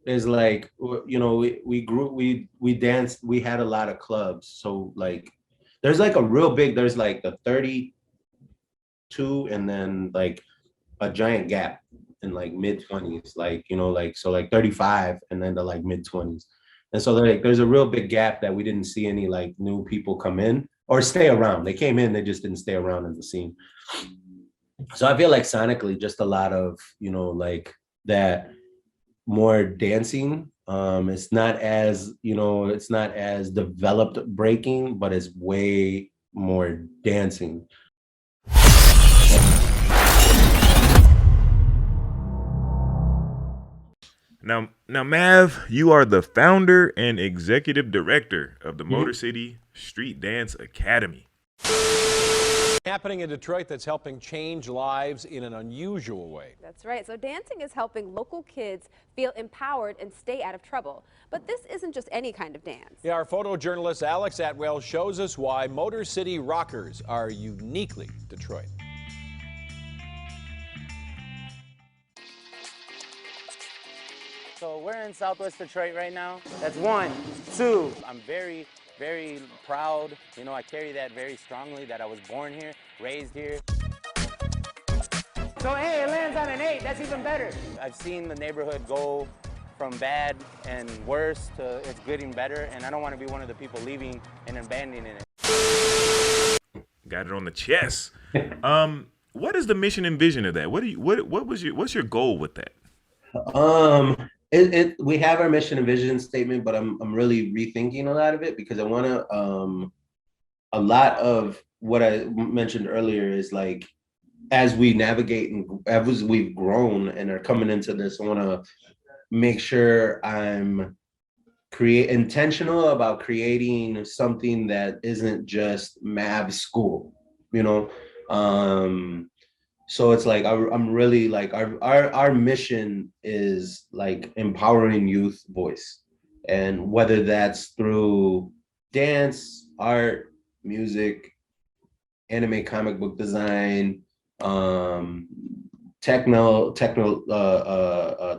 is like, we danced, we had a lot of clubs. So like there's like a real big, there's like the 32 and then like a giant gap in like mid 20s, like, like, so like 35 and then the like mid 20s. And so like there's a real big gap that we didn't see any like new people come in or stay around. They came in, they just didn't stay around in the scene. So I feel like sonically, just a lot of, like that more dancing. It's not as, it's not as developed breaking, but it's way more dancing. Now, Mav, you are the founder and executive director of the Motor City Street Dance Academy. Happening in Detroit that's helping change lives in an unusual way. That's right. So dancing is helping local kids feel empowered and stay out of trouble. But this isn't just any kind of dance. Yeah, our photojournalist Alex Atwell shows us why Motor City rockers are uniquely Detroit. So we're in Southwest Detroit right now. That's 1, 2. I'm very proud. I carry that very strongly, that I was born here, raised here. So hey, it lands on an 8, that's even better. I've seen the neighborhood go from bad and worse to it's getting better, and I don't want to be one of the people leaving and abandoning it. Got it on the chest. What is the mission and vision of that? What's your goal with that? We have our mission and vision statement, but I'm really rethinking a lot of it because I want to, a lot of what I mentioned earlier is like, as we navigate and as we've grown and are coming into this, I want to make sure I'm intentional about creating something that isn't just Mav school, So it's like I'm really like our mission is like empowering youth voice, and whether that's through dance, art, music, anime, comic book design,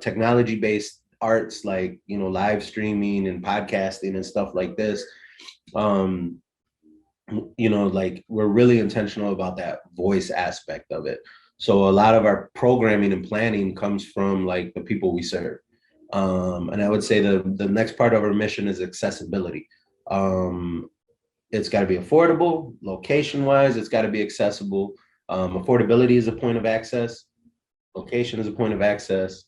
technology based arts like live streaming and podcasting and stuff like this. Like we're really intentional about that voice aspect of it. So a lot of our programming and planning comes from like the people we serve. And I would say the next part of our mission is accessibility. It's got to be affordable, location wise, it's got to be accessible. Affordability is a point of access. Location is a point of access.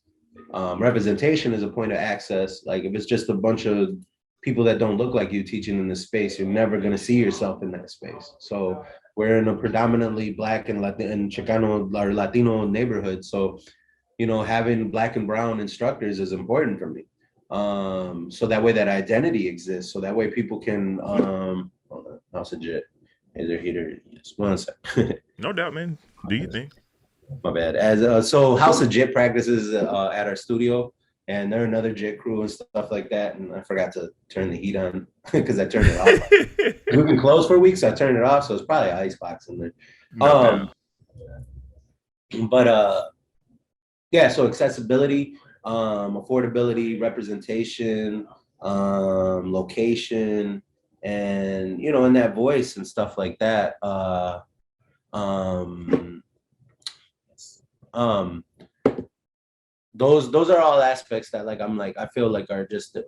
Representation is a point of access. Like if it's just a bunch of people that don't look like you teaching in this space, you're never going to see yourself in that space. So we're in a predominantly Black and Chicano or Latino neighborhood. So, having Black and brown instructors is important for me. So that way that identity exists. So that way people can, House of Jit, is there heater? Just 1 sec. No doubt, man. Do you think? My bad. So House of Jit practices at our studio. And they're another JIT crew and stuff like that. And I forgot to turn the heat on because I turned it off. We've been closed for a week, so I turned it off. So it's probably an icebox in there. Yeah, so accessibility, affordability, representation, location, and in that voice and stuff like that. Those are all aspects that I feel like are just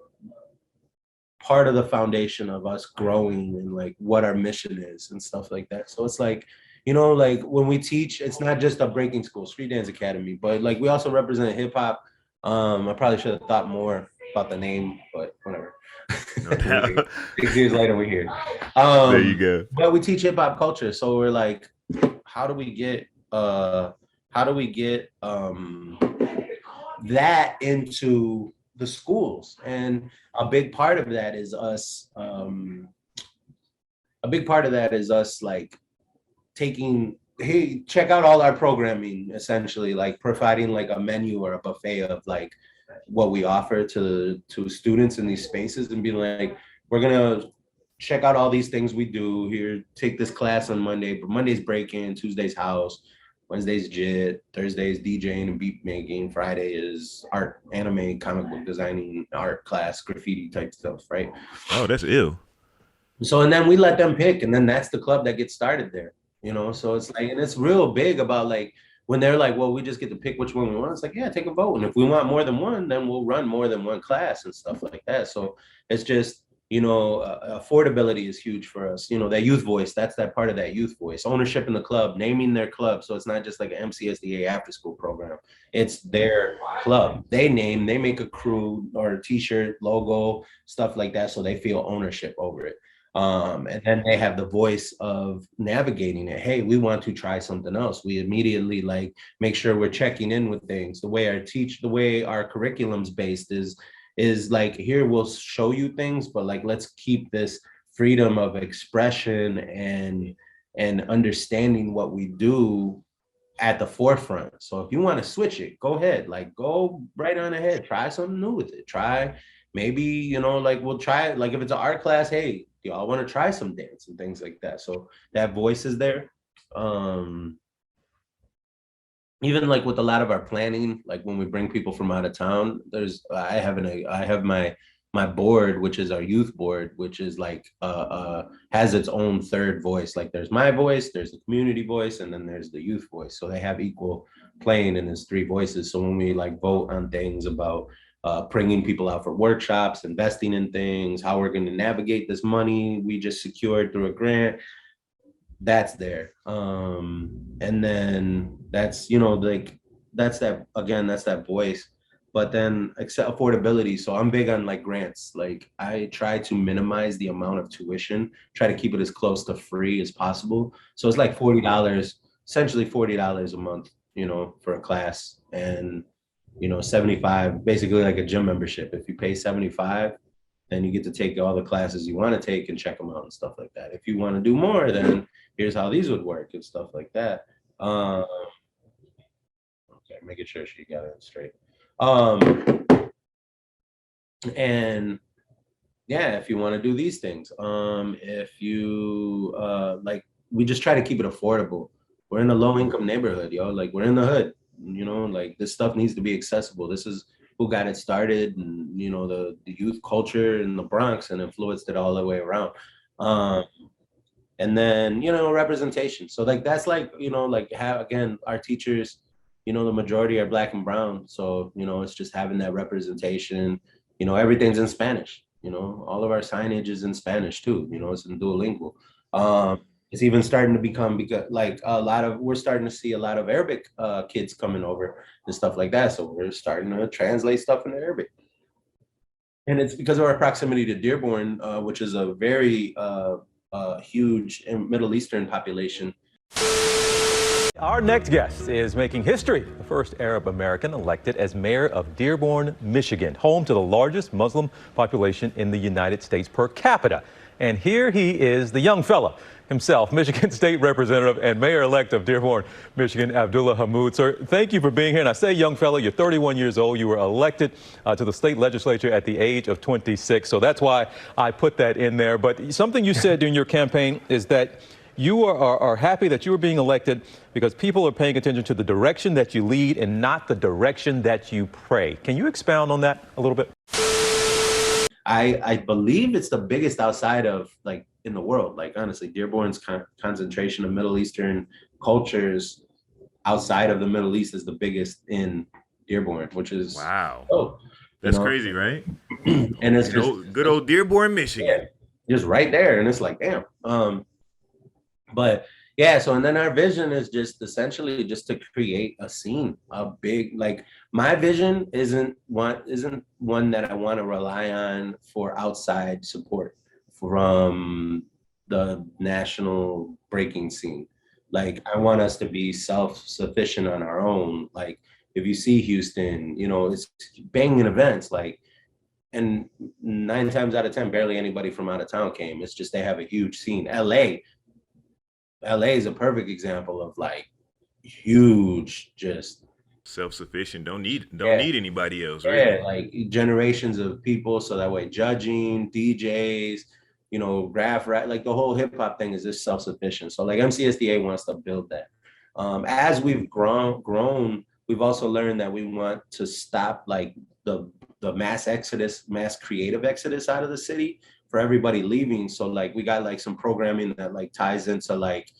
part of the foundation of us growing and like what our mission is and stuff like that. So it's like, like when we teach, it's not just a breaking school, Street Dance Academy, but like we also represent hip hop. I probably should have thought more about the name, but whatever. 6 years later, we're here. There you go. But we teach hip hop culture, so we're like, how do we get that into the schools? And a big part of that is us like taking, hey, check out all our programming, essentially like providing like a menu or a buffet of like what we offer to students in these spaces, and be like, we're gonna check out all these things we do here. Take this class on Monday, but Monday's break-in, Tuesday's house, Wednesday's JIT, Thursday's DJing and beat making, Friday is art, anime, comic book designing, art class, graffiti type stuff, right? Oh, that's ill. So, and then we let them pick, and then that's the club that gets started there, you know? So it's like, and it's real big about like, when they're like, well, we just get to pick which one we want. It's like, yeah, take a vote. And if we want more than one, then we'll run more than one class and stuff like that. So it's just, you know, affordability is huge for us. You know, that youth voice, that's that part of that youth voice. Ownership in the club, naming their club. So it's not just like an MCSDA after school program. It's their club. They name, they make a crew or a t-shirt, logo, stuff like that. So they feel ownership over it. And then they have the voice of navigating it. Hey, we want to try something else. We immediately like make sure we're checking in with things. The way our curriculum's based is like, here we'll show you things, but like let's keep this freedom of expression and understanding what we do at the forefront. So if you want to switch it, go ahead, like go right on ahead, try something new with it. Try maybe, you know, like we'll try it. Like if it's an art class, hey, y'all want to try some dance and things like that. So that voice is there. Even like with a lot of our planning, like when we bring people from out of town, I have my board, which is our youth board, which is like has its own third voice. Like there's my voice, there's the community voice, and then there's the youth voice. So they have equal playing in his three voices. So when we like vote on things about bringing people out for workshops, investing in things, how we're going to navigate this money we just secured through a grant, that's there. And then that's, you know, like that's that, again, that's that voice. But then accept affordability. So I'm big on like grants. Like I try to minimize the amount of tuition, try to keep it as close to free as possible. So it's like $40, essentially $40 a month, you know, for a class. And you know, 75, basically like a gym membership. If you pay 75, then you get to take all the classes you want to take and check them out and stuff like that. If you want to do more, then here's how these would work and stuff like that. Okay, making sure she got it straight. And yeah, if you want to do these things, if you like, we just try to keep it affordable. We're in a low income neighborhood, yo. Like we're in the hood. You know, like this stuff needs to be accessible. This is who got it started, and you know, the youth culture in the Bronx and influenced it all the way around. And then, you know, representation. So like that's like, you know, like how again our teachers, you know, the majority are Black and brown. So, you know, it's just having that representation. You know, everything's in Spanish. You know, all of our signage is in Spanish too. You know, it's in Duolingo. It's even starting to become, because like we're starting to see a lot of Arabic kids coming over and stuff like that. So we're starting to translate stuff into Arabic. And it's because of our proximity to Dearborn, which is a very huge Middle Eastern population. Our next guest is making history, the first Arab American elected as mayor of Dearborn, Michigan, home to the largest Muslim population in the United States per capita. And here he is, the young fella himself, Michigan State Representative and Mayor-elect of Dearborn, Michigan, Abdullah Hammoud. Sir, thank you for being here. And I say young fella, you're 31 years old. You were elected to the state legislature at the age of 26. So that's why I put that in there. But something you said during your campaign is that you are happy that you were being elected because people are paying attention to the direction that you lead and not the direction that you pray. Can you expound on that a little bit? I believe it's the biggest outside of like in the world. Like honestly, Dearborn's concentration of Middle Eastern cultures outside of the Middle East is the biggest in Dearborn, which is wow. Oh, that's crazy, right? And it's just good old Dearborn, Michigan. Yeah, just right there, and it's like damn. But yeah, so and then our vision is just essentially just to create a scene, a big, like my vision isn't one that I want to rely on for outside support from the national breaking scene. Like I want us to be self-sufficient on our own. Like if you see Houston, you know, it's banging events, like, and 9 times out of 10, barely anybody from out of town came. It's just they have a huge scene. LA is a perfect example of like huge, just self-sufficient. Don't need anybody else. Right? Yeah, like generations of people. So that way, judging, DJs, you know, rap, like the whole hip hop thing is just self-sufficient. So like MCSDA wants to build that. As we've grown, we've also learned that we want to stop like the mass exodus, mass creative exodus out of the city for everybody leaving. So like we got like some programming that like ties into like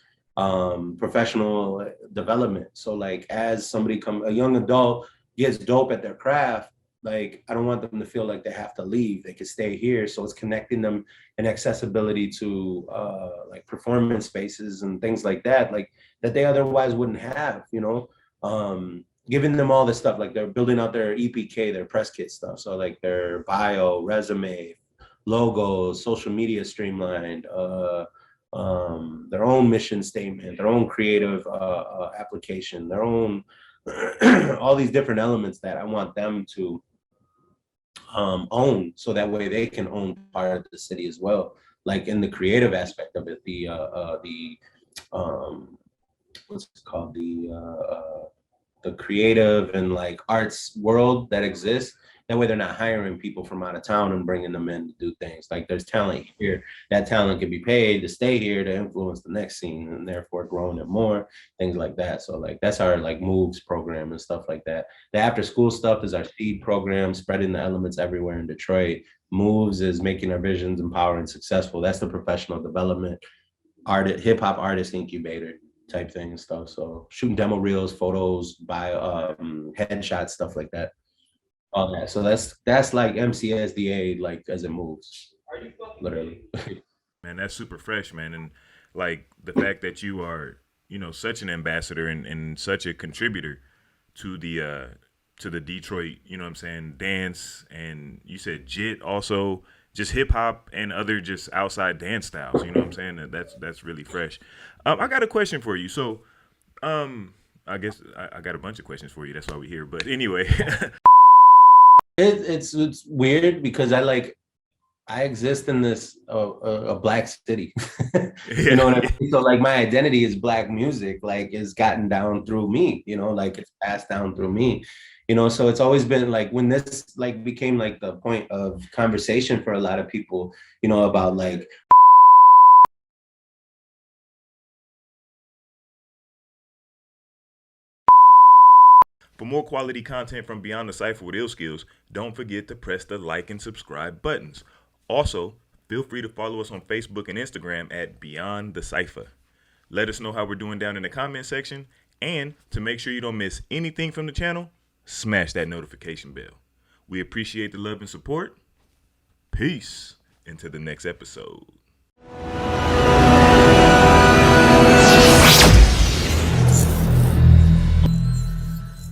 professional development. So like as a young adult gets dope at their craft, like I don't want them to feel like they have to leave. They can stay here. So it's connecting them and accessibility to like performance spaces and things like that, like that they otherwise wouldn't have, you know. Giving them all this stuff, like they're building out their EPK, their press kit stuff. So like their bio, resume, logos, social media streamlined, their own mission statement, their own creative application, their own all these different elements that I want them to own, so that way they can own part of the city as well. Like in the creative aspect of it, the what's it called, the creative and like arts world that exists. That way they're not hiring people from out of town and bringing them in to do things. Like there's talent here, that talent can be paid to stay here to influence the next scene and therefore growing it more, things like that. So like that's our like moves program and stuff like that. The after school stuff is our seed program, spreading the elements everywhere in Detroit. Moves is making our visions empowered and successful. That's the professional development, hip hop artist incubator type thing and stuff. So shooting demo reels, photos, headshots, stuff like that. All that. So that's like MCSDA, like as it moves, literally. Man, that's super fresh, man. And like the fact that you are, you know, such an ambassador and such a contributor to the Detroit, you know what I'm saying, dance, and you said JIT, also just hip hop and other just outside dance styles, you know what I'm saying? That's really fresh. I got a question for you. So I guess I got a bunch of questions for you. That's why we're here. But anyway. It's weird because I exist in this a black city. You know what I mean? So like my identity is black music, like it's gotten down through me, you know, like it's passed down through me, you know. So it's always been like when this like became like the point of conversation for a lot of people, you know, about like For more quality content from Beyond the Cypher with Illskillz, don't forget to press the like and subscribe buttons. Also, feel free to follow us on Facebook and Instagram at Beyond the Cypher. Let us know how we're doing down in the comment section, and to make sure you don't miss anything from the channel, smash that notification bell. We appreciate the love and support. Peace. Until the next episode.